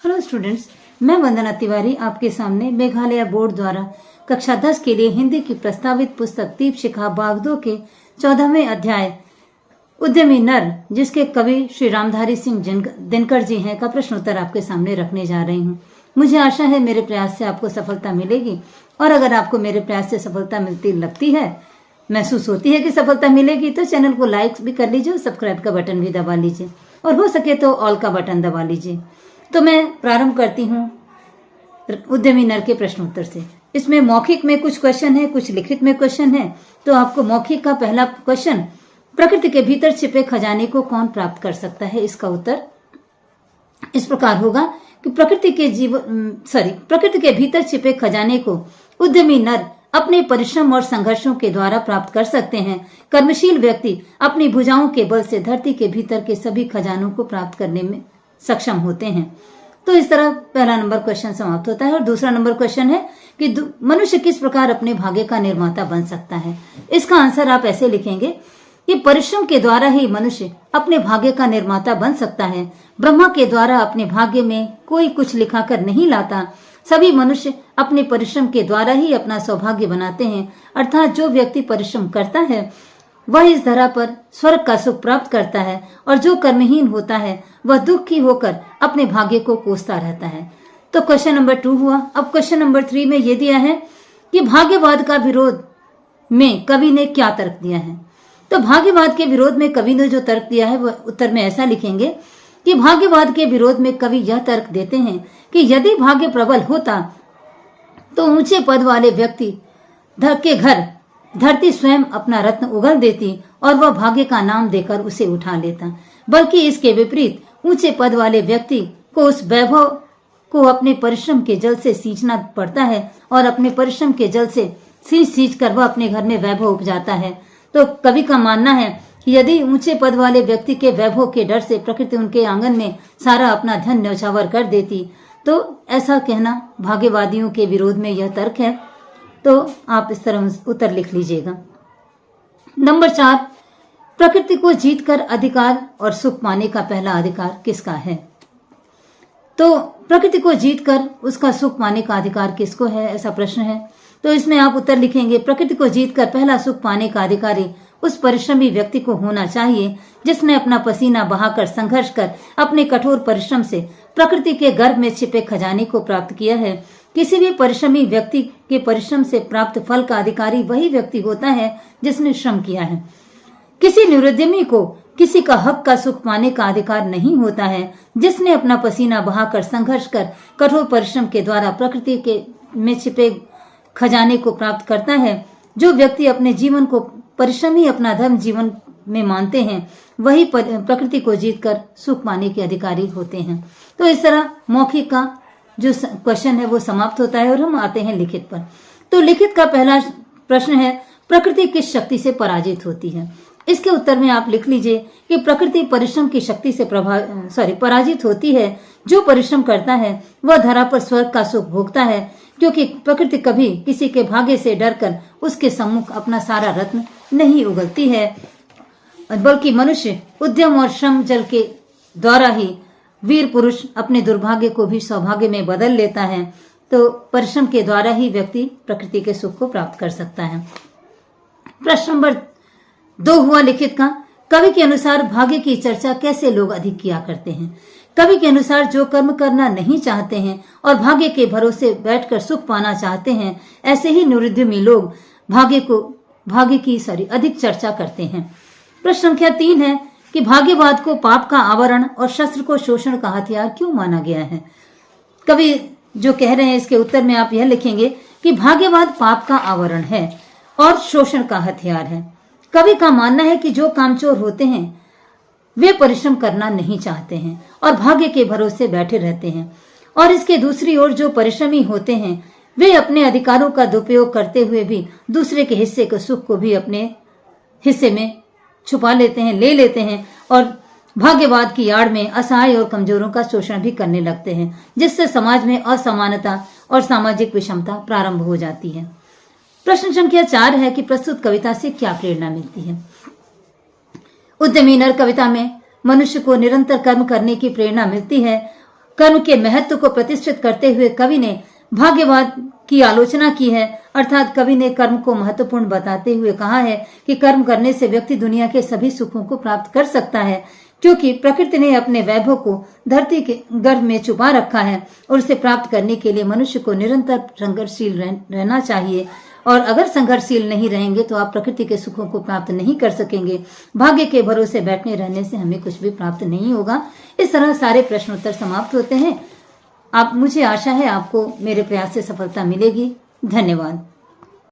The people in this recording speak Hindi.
हेलो स्टूडेंट्स, मैं वंदना तिवारी आपके सामने मेघालय बोर्ड द्वारा कक्षा 10 के लिए हिंदी की प्रस्तावित पुस्तक दीपशिखा भाग 2 के 14वें अध्याय उद्यमी नर, जिसके कवि श्री रामधारी सिंह दिनकर जी हैं, का प्रश्न उत्तर आपके सामने रखने जा रही हूँ। मुझे आशा है मेरे प्रयास से आपको सफलता मिलेगी, और अगर आपको मेरे प्रयास से सफलता मिलती लगती है, महसूस होती है कि सफलता मिलेगी, तो चैनल को लाइक भी कर लीजिए और सब्सक्राइब का बटन भी दबा लीजिए, और हो सके तो ऑल का बटन दबा लीजिए। तो मैं प्रारंभ करती हूँ उद्यमी नर के प्रश्न उत्तर से। इसमें मौखिक में कुछ क्वेश्चन है, कुछ लिखित में क्वेश्चन है। तो आपको मौखिक का पहला क्वेश्चन, प्रकृति के भीतर छिपे खजाने को कौन प्राप्त कर सकता है, इसका उत्तर इस प्रकार होगा कि प्रकृति के भीतर छिपे खजाने को उद्यमी नर अपने परिश्रम और संघर्षों के द्वारा प्राप्त कर सकते हैं। कर्मशील व्यक्ति अपनी भुजाओं के बल से धरती के भीतर के सभी खजानों को प्राप्त करने में सक्षम होते हैं। तो इस तरह पहला नंबर क्वेश्चन समाप्त होता है। और दूसरा नंबर क्वेश्चन है कि मनुष्य किस प्रकार अपने भाग्य का निर्माता बन सकता है। इसका आंसर आप ऐसे लिखेंगे कि परिश्रम के द्वारा ही मनुष्य अपने भाग्य का निर्माता बन सकता है। ब्रह्मा के द्वारा अपने भाग्य में कोई कुछ लिखाकर नहीं लाता। सभी मनुष्य अपने परिश्रम के द्वारा ही अपना सौभाग्य बनाते हैं। अर्थात जो व्यक्ति परिश्रम करता है वह इस धरा पर स्वर्ग का सुख प्राप्त करता है, और जो कर्महीन होता है वह दुखी होकर अपने भाग्य को कोसता रहता है। तो क्वेश्चन नंबर 2 हुआ। अब क्वेश्चन नंबर 3 में यह दिया है कि भाग्यवाद का विरोध में कवि ने क्या तर्क दिया है। तो भाग्यवाद के विरोध में कवि ने जो तर्क दिया है वह उत्तर में ऐसा लिखेंगे कि भाग्यवाद के विरोध में कवि यह तर्क देते हैं कि यदि भाग्य प्रबल होता तो ऊंचे पद वाले व्यक्ति के घर धरती स्वयं अपना रत्न उगल देती और वह भाग्य का नाम देकर उसे उठा लेता। बल्कि इसके विपरीत ऊंचे पद वाले व्यक्ति को उस वैभव को अपने परिश्रम के जल से सींचना पड़ता है, और अपने परिश्रम के जल से सींच कर वह अपने घर में वैभव उपजाता है। तो कवि का मानना है कि यदि ऊंचे पद वाले व्यक्ति के वैभव के डर से प्रकृति उनके आंगन में सारा अपना धन न्यौछावर कर देती, तो ऐसा कहना भाग्यवादियों के विरोध में यह तर्क है। तो आप इस तरह उत्तर लिख लीजिएगा। नंबर 4, प्रकृति को जीतकर अधिकार और सुख पाने का पहला अधिकार किसका है। तो प्रकृति को जीतकर उसका सुख पाने का अधिकार किसको है, ऐसा प्रश्न है। तो इसमें आप उत्तर लिखेंगे, प्रकृति को जीतकर पहला सुख पाने का अधिकारी उस परिश्रमी व्यक्ति को होना चाहिए जिसने अपना पसीना बहाकर संघर्ष कर अपने कठोर परिश्रम से प्रकृति के गर्भ में छिपे खजाने को प्राप्त किया है। किसी भी परिश्रमी व्यक्ति के परिश्रम से प्राप्त फल का अधिकारी वही व्यक्ति होता है जिसने श्रम किया है। किसी निरुद्यमी को किसी का हक का सुख पाने का अधिकार नहीं होता है। जिसने अपना पसीना बहाकर संघर्ष कर कठोर परिश्रम के द्वारा प्रकृति के में छिपे खजाने को प्राप्त करता है, जो व्यक्ति अपने जीवन को परिश्रम ही अपना धर्म जीवन में मानते हैं, वही प्रकृति को जीतकर सुख पाने के अधिकारी होते हैं। तो इस तरह मौखिक का जो क्वेश्चन है वो समाप्त होता है, और हम आते हैं लिखित पर। तो लिखित का पहला प्रश्न है, प्रकृति किस शक्ति से पराजित होती है। इसके उत्तर में आप लिख लीजिए कि प्रकृति परिश्रम की शक्ति से पराजित होती है। जो परिश्रम करता है वह धरा पर स्वर्ग का सुख भोगता है, क्योंकि प्रकृति कभी किसी के भाग्य से डरकर उसके सम्मुख अपना सारा रत्न नहीं उगलती है, बल्कि मनुष्य उद्यम और श्रम जल के द्वारा ही वीर पुरुष अपने दुर्भाग्य को भी सौभाग्य में बदल लेता है। तो परिश्रम के द्वारा ही व्यक्ति प्रकृति के सुख को प्राप्त कर सकता है। प्रश्न नंबर 2 हुआ लिखित का, कवि के अनुसार भाग्य की चर्चा कैसे लोग अधिक किया करते हैं। कवि के अनुसार जो कर्म करना नहीं चाहते हैं और भाग्य के भरोसे बैठकर सुख पाना चाहते हैं, ऐसे ही निरुद्यमी लोग भाग्य की अधिक चर्चा करते हैं। प्रश्न संख्या 3 है कि भाग्यवाद को पाप का आवरण और शस्त्र को शोषण का हथियार क्यों माना गया है। कवि जो कह रहे हैं इसके उत्तर में आप यह लिखेंगे कि भाग्यवाद पाप का आवरण है और शोषण का हथियार है। कवि का मानना है कि जो कामचोर होते हैं वे परिश्रम करना नहीं चाहते हैं और भाग्य के भरोसे बैठे रहते हैं, और इसके दूसरी ओर जो परिश्रमी होते हैं वे अपने अधिकारों का दुरुपयोग करते हुए भी दूसरे के हिस्से के सुख को भी अपने हिस्से में छुपा लेते हैं, ले लेते हैं, और भाग्यवाद की आड़ में असहाय और कमजोरों का शोषण भी करने लगते हैं, जिससे समाज में असमानता और सामाजिक विषमता प्रारंभ हो जाती है। प्रश्न संख्या 4 है कि प्रस्तुत कविता से क्या प्रेरणा मिलती है। उद्यमी नर कविता में मनुष्य को निरंतर कर्म करने की प्रेरणा मिलती है कर्म के महत्व को प्रतिष्ठित करते हुए कवि ने भाग्यवाद की आलोचना की है। अर्थात कवि ने कर्म को महत्वपूर्ण बताते हुए कहा है कि कर्म करने से व्यक्ति दुनिया के सभी सुखों को प्राप्त कर सकता है, क्योंकि प्रकृति ने अपने वैभव को धरती के गर्भ में छुपा रखा है और उसे प्राप्त करने के लिए मनुष्य को निरंतर संघर्षशील रहना चाहिए। और अगर संघर्षशील नहीं रहेंगे तो आप प्रकृति के सुखों को प्राप्त नहीं कर सकेंगे। भाग्य के भरोसे बैठने रहने से हमें कुछ भी प्राप्त नहीं होगा। इस तरह सारे प्रश्नोत्तर समाप्त होते हैं। मुझे आशा है आपको मेरे प्रयास से सफलता मिलेगी। धन्यवाद।